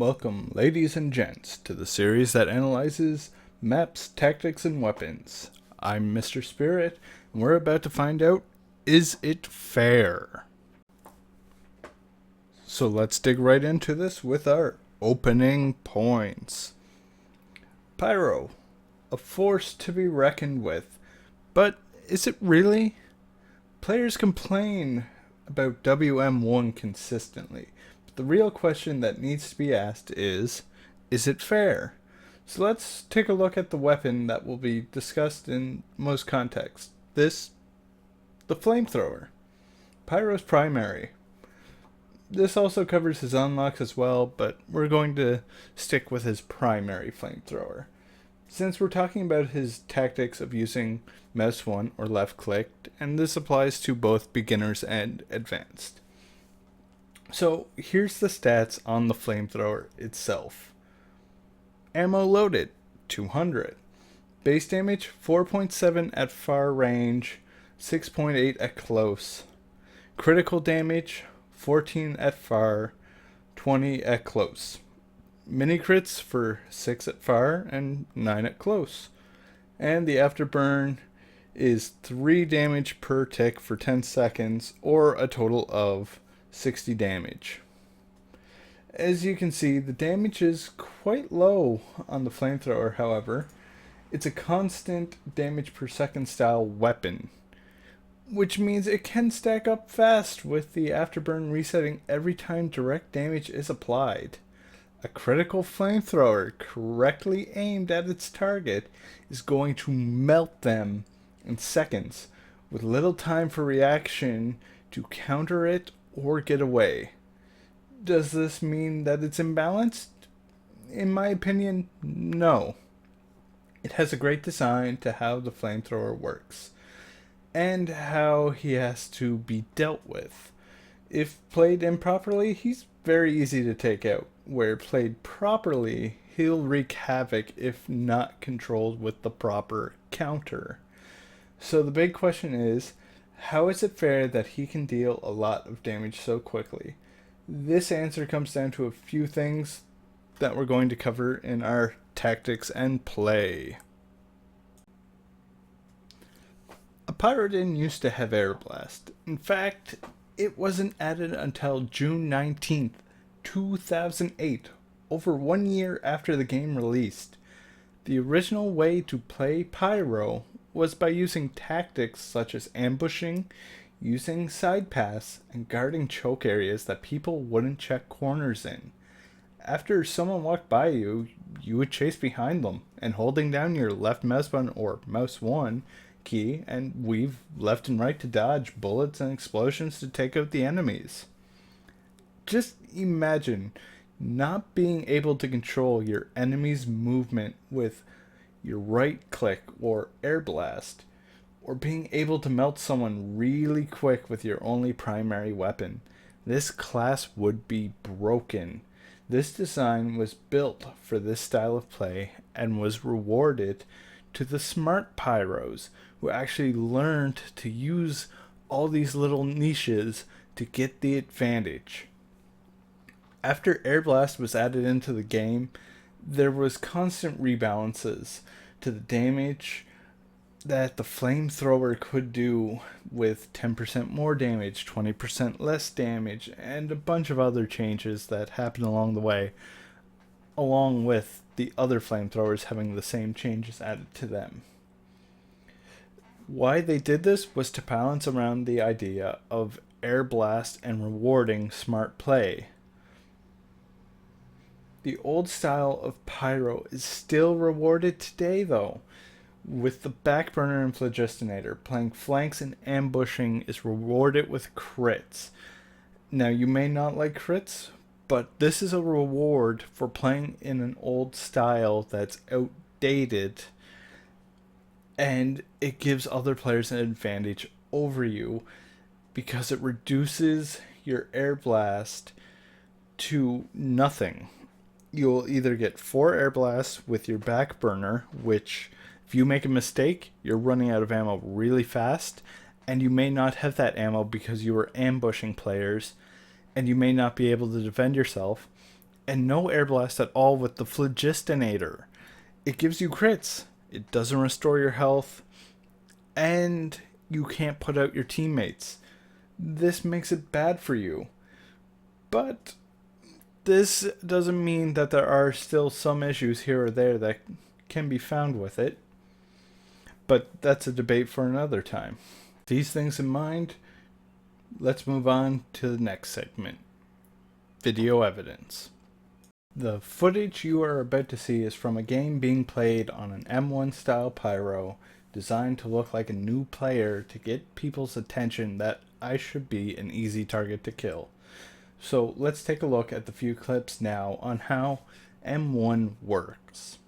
Welcome, ladies and gents, to the series that analyzes maps, tactics, and weapons. I'm MrSpirit, and we're about to find out, is it fair? So let's dig right into this with our opening points. Pyro, a force to be reckoned with, but is it really? Players complain about WM1 consistently. The real question that needs to be asked is it fair? So let's take a look at the weapon that will be discussed in most contexts. The flamethrower. Pyro's primary. This also covers his unlocks as well, but we're going to stick with his primary flamethrower. Since we're talking about his tactics of using mouse 1 or left click, and this applies to both beginners and advanced. So here's the stats on the flamethrower itself. Ammo loaded, 200. Base damage, 4.7 at far range, 6.8 at close. Critical damage, 14 at far, 20 at close. Mini crits for 6 at far and 9 at close. And the afterburn is 3 damage per tick for 10 seconds, or a total of 60 damage. As you can see, the damage is quite low on the flamethrower, however. It's a constant damage per second style weapon, which means it can stack up fast with the afterburn resetting every time direct damage is applied. A critical flamethrower correctly aimed at its target is going to melt them in seconds, with little time for reaction to counter it or get away. Does this mean that it's imbalanced? In my opinion, no. It has a great design to how the flamethrower works, and how he has to be dealt with. If played improperly, he's very easy to take out, where played properly, he'll wreak havoc if not controlled with the proper counter. So the big question is, how is it fair that he can deal a lot of damage so quickly? This answer comes down to a few things that we're going to cover in our tactics and play. A Pyro didn't used to have Air Blast. In fact, it wasn't added until June 19th, 2008, over 1 year after the game released. The original way to play Pyro was by using tactics such as ambushing, using side pass, and guarding choke areas that people wouldn't check corners in. After someone walked by you, you would chase behind them, and holding down your left mouse button or mouse 1 key and weave left and right to dodge bullets and explosions to take out the enemies. Just imagine not being able to control your enemy's movement with your right click or air blast, or being able to melt someone really quick with your only primary weapon. This class would be broken. This design was built for this style of play and was rewarded to the smart Pyros who actually learned to use all these little niches to get the advantage. After Air Blast was added into the game, there was constant rebalances to the damage that the flamethrower could do, with 10% more damage, 20% less damage, and a bunch of other changes that happened along the way, along with the other flamethrowers having the same changes added to them. Why they did this was to balance around the idea of Air Blast and rewarding smart play. The old style of Pyro is still rewarded today though, with the backburner and Phlogistinator. Playing flanks and ambushing is rewarded with crits. Now you may not like crits, but this is a reward for playing in an old style that's outdated, and it gives other players an advantage over you because it reduces your air blast to nothing. You'll either get 4 air blasts with your back burner, which if you make a mistake, you're running out of ammo really fast, and you may not have that ammo because you were ambushing players, and you may not be able to defend yourself, And no air blast at all with the Phlogistinator. It gives you crits. It doesn't restore your health. And you can't put out your teammates. This makes it bad for you. But this doesn't mean that there are still some issues here or there that can be found with it. But that's a debate for another time. These things in mind, let's move on to the next segment. Video evidence. The footage you are about to see is from a game being played on an M1 style Pyro, designed to look like a new player to get people's attention that I should be an easy target to kill. So let's take a look at the few clips now on how M1 works.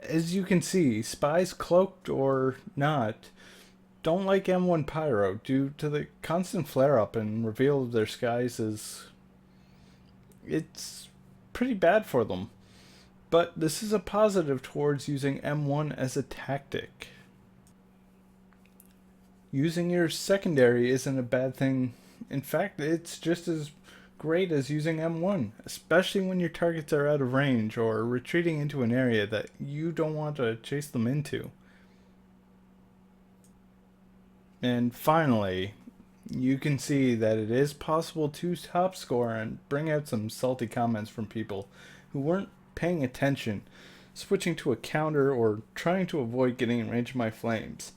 As you can see, spies, cloaked or not, don't like M1 Pyro due to the constant flare-up and reveal of their disguises. It's pretty bad for them. But this is a positive towards using M1 as a tactic. Using your secondary isn't a bad thing. In fact, it's just as great as using M1, especially when your targets are out of range or retreating into an area that you don't want to chase them into. And finally, you can see that it is possible to top score and bring out some salty comments from people who weren't paying attention, switching to a counter or trying to avoid getting in range of my flames.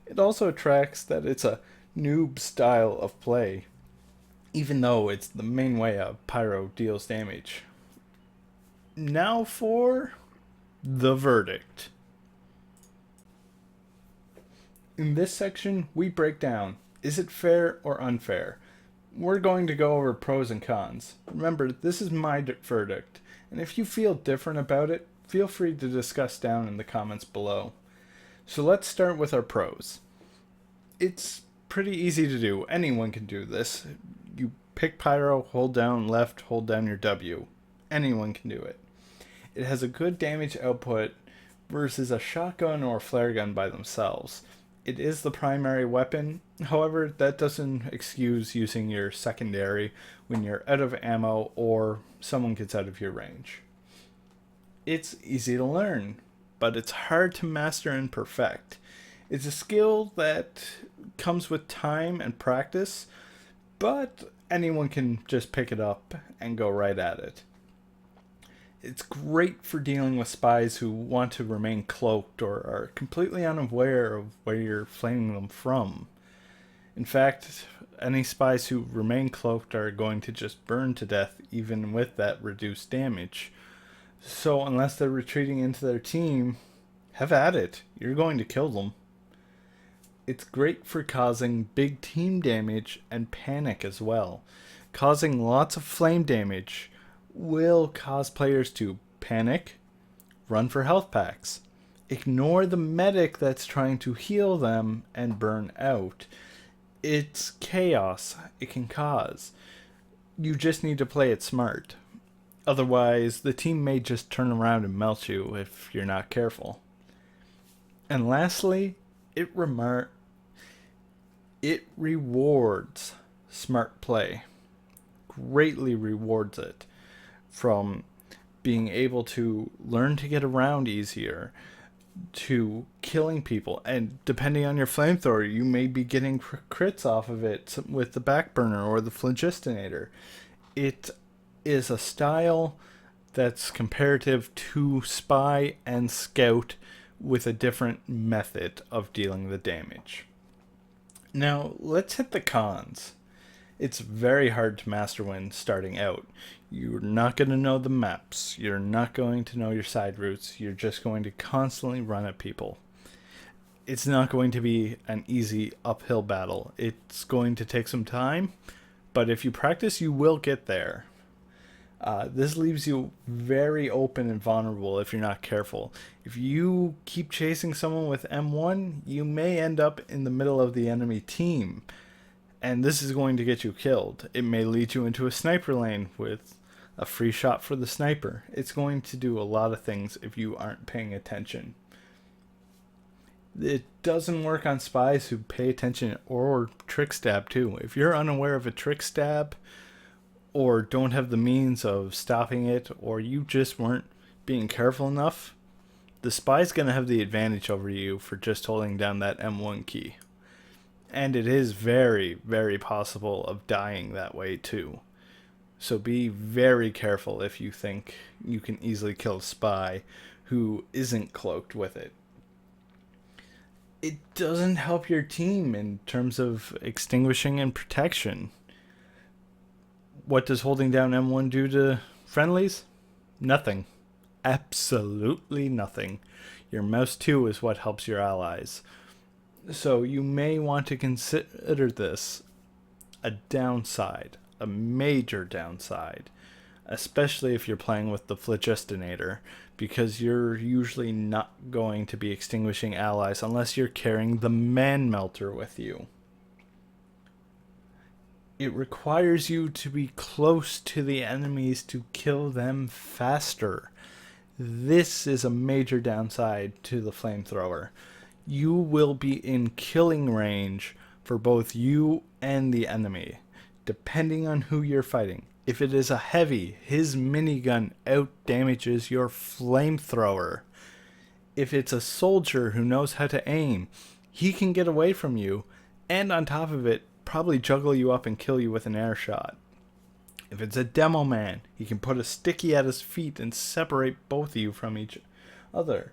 It also attracts that it's a noob style of play, even though it's the main way a Pyro deals damage. Now for the verdict. In this section, we break down, is it fair or unfair? We're going to go over pros and cons. Remember, this is my verdict, and if you feel different about it, feel free to discuss down in the comments below. So let's start with our pros. It's pretty easy to do. Anyone can do this. You pick Pyro, hold down left, hold down your W. Anyone can do it. It has a good damage output versus a shotgun or flare gun by themselves. It is the primary weapon. However, that doesn't excuse using your secondary when you're out of ammo or someone gets out of your range. It's easy to learn, but it's hard to master and perfect. It's a skill that comes with time and practice, but anyone can just pick it up and go right at it. It's great for dealing with spies who want to remain cloaked or are completely unaware of where you're flaming them from. In fact, any spies who remain cloaked are going to just burn to death even with that reduced damage. So unless they're retreating into their team, have at it. You're going to kill them. It's great for causing big team damage and panic as well. Causing lots of flame damage will cause players to panic, run for health packs, ignore the medic that's trying to heal them, and burn out. It's chaos it can cause. You just need to play it smart. Otherwise, the team may just turn around and melt you if you're not careful. And lastly, it rewards smart play. Greatly rewards it. From being able to learn to get around easier, to killing people, and depending on your flamethrower, you may be getting crits off of it with the backburner or the Phlogistinator. It is a style that's comparative to Spy and Scout with a different method of dealing the damage. Now, let's hit the cons. It's very hard to master when starting out. You're not going to know the maps. You're not going to know your side routes. You're just going to constantly run at people. It's not going to be an easy uphill battle. It's going to take some time, but if you practice, you will get there. This leaves you very open and vulnerable if you're not careful. If you keep chasing someone with M1, you may end up in the middle of the enemy team. And this is going to get you killed. It may lead you into a sniper lane with a free shot for the sniper. It's going to do a lot of things if you aren't paying attention. It doesn't work on spies who pay attention, or trick stab too. If you're unaware of a trick stab or don't have the means of stopping it, or you just weren't being careful enough, the spy's going to have the advantage over you for just holding down that M1 key. And it is very, very possible of dying that way too. So be very careful if you think you can easily kill a spy who isn't cloaked with it. It doesn't help your team in terms of extinguishing and protection. What does holding down M1 do to friendlies? Nothing. Absolutely nothing. Your mouse 2 is what helps your allies. So you may want to consider this a downside, a major downside, especially if you're playing with the Phlogistinator, because you're usually not going to be extinguishing allies unless you're carrying the Man Melter with you. It requires you to be close to the enemies to kill them faster. This is a major downside to the flamethrower. You will be in killing range for both you and the enemy, depending on who you're fighting. If it is a heavy, his minigun out-damages your flamethrower. If it's a soldier who knows how to aim, he can get away from you, and on top of it, probably juggle you up and kill you with an air shot. If it's a demo man, he can put a sticky at his feet and separate both of you from each other.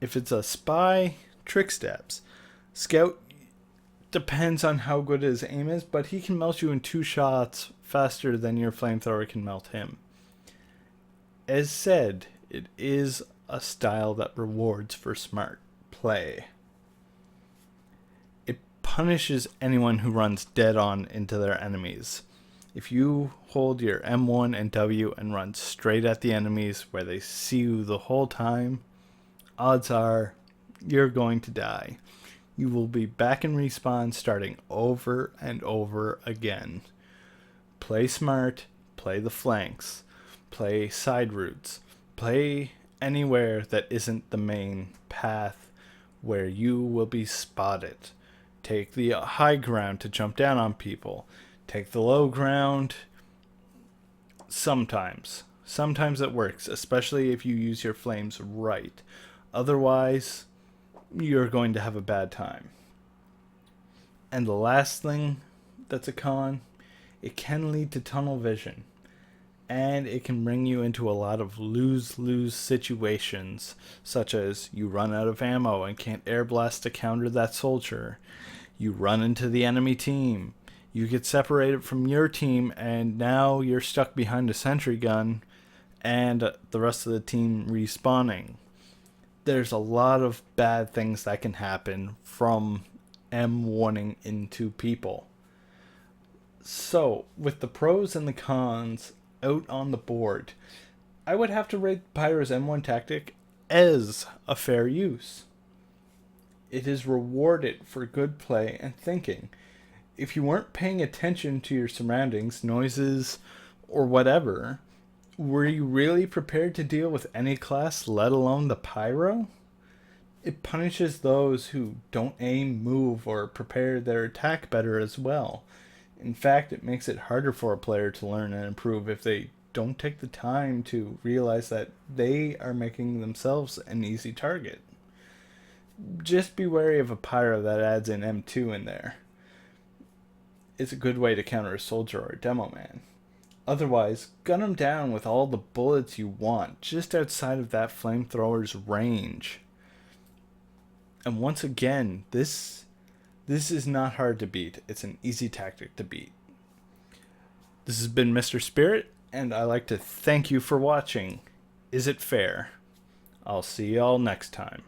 If it's a spy, trick steps. Scout depends on how good his aim is, but he can melt you in 2 shots faster than your flamethrower can melt him. As said, it is a style that rewards for smart play. It punishes anyone who runs dead on into their enemies. If you hold your M1 and W and run straight at the enemies where they see you the whole time, odds are you're going to die. You will be back in respawn starting over and over again. Play smart, play the flanks, play side routes, play anywhere that isn't the main path where you will be spotted. Take the high ground to jump down on people. Take the low ground. Sometimes it works, especially if you use your flames right. Otherwise, you're going to have a bad time. And the last thing that's a con, it can lead to tunnel vision. And it can bring you into a lot of lose-lose situations, such as you run out of ammo and can't air blast to counter that soldier. You run into the enemy team. You get separated from your team, and now you're stuck behind a sentry gun and the rest of the team respawning. There's a lot of bad things that can happen from M1ing into people. So, with the pros and the cons out on the board, I would have to rate Pyro's M1 tactic as a fair use. It is rewarded for good play and thinking. If you weren't paying attention to your surroundings, noises, or whatever, were you really prepared to deal with any class, let alone the Pyro? It punishes those who don't aim, move, or prepare their attack better as well. In fact, it makes it harder for a player to learn and improve if they don't take the time to realize that they are making themselves an easy target. Just be wary of a Pyro that adds an M2 in there. It's a good way to counter a soldier or a demo man. Otherwise, gun them down with all the bullets you want, just outside of that flamethrower's range. And once again, this is not hard to beat. It's an easy tactic to beat. This has been MrSpirit, and I'd like to thank you for watching. Is it fair? I'll see y'all next time.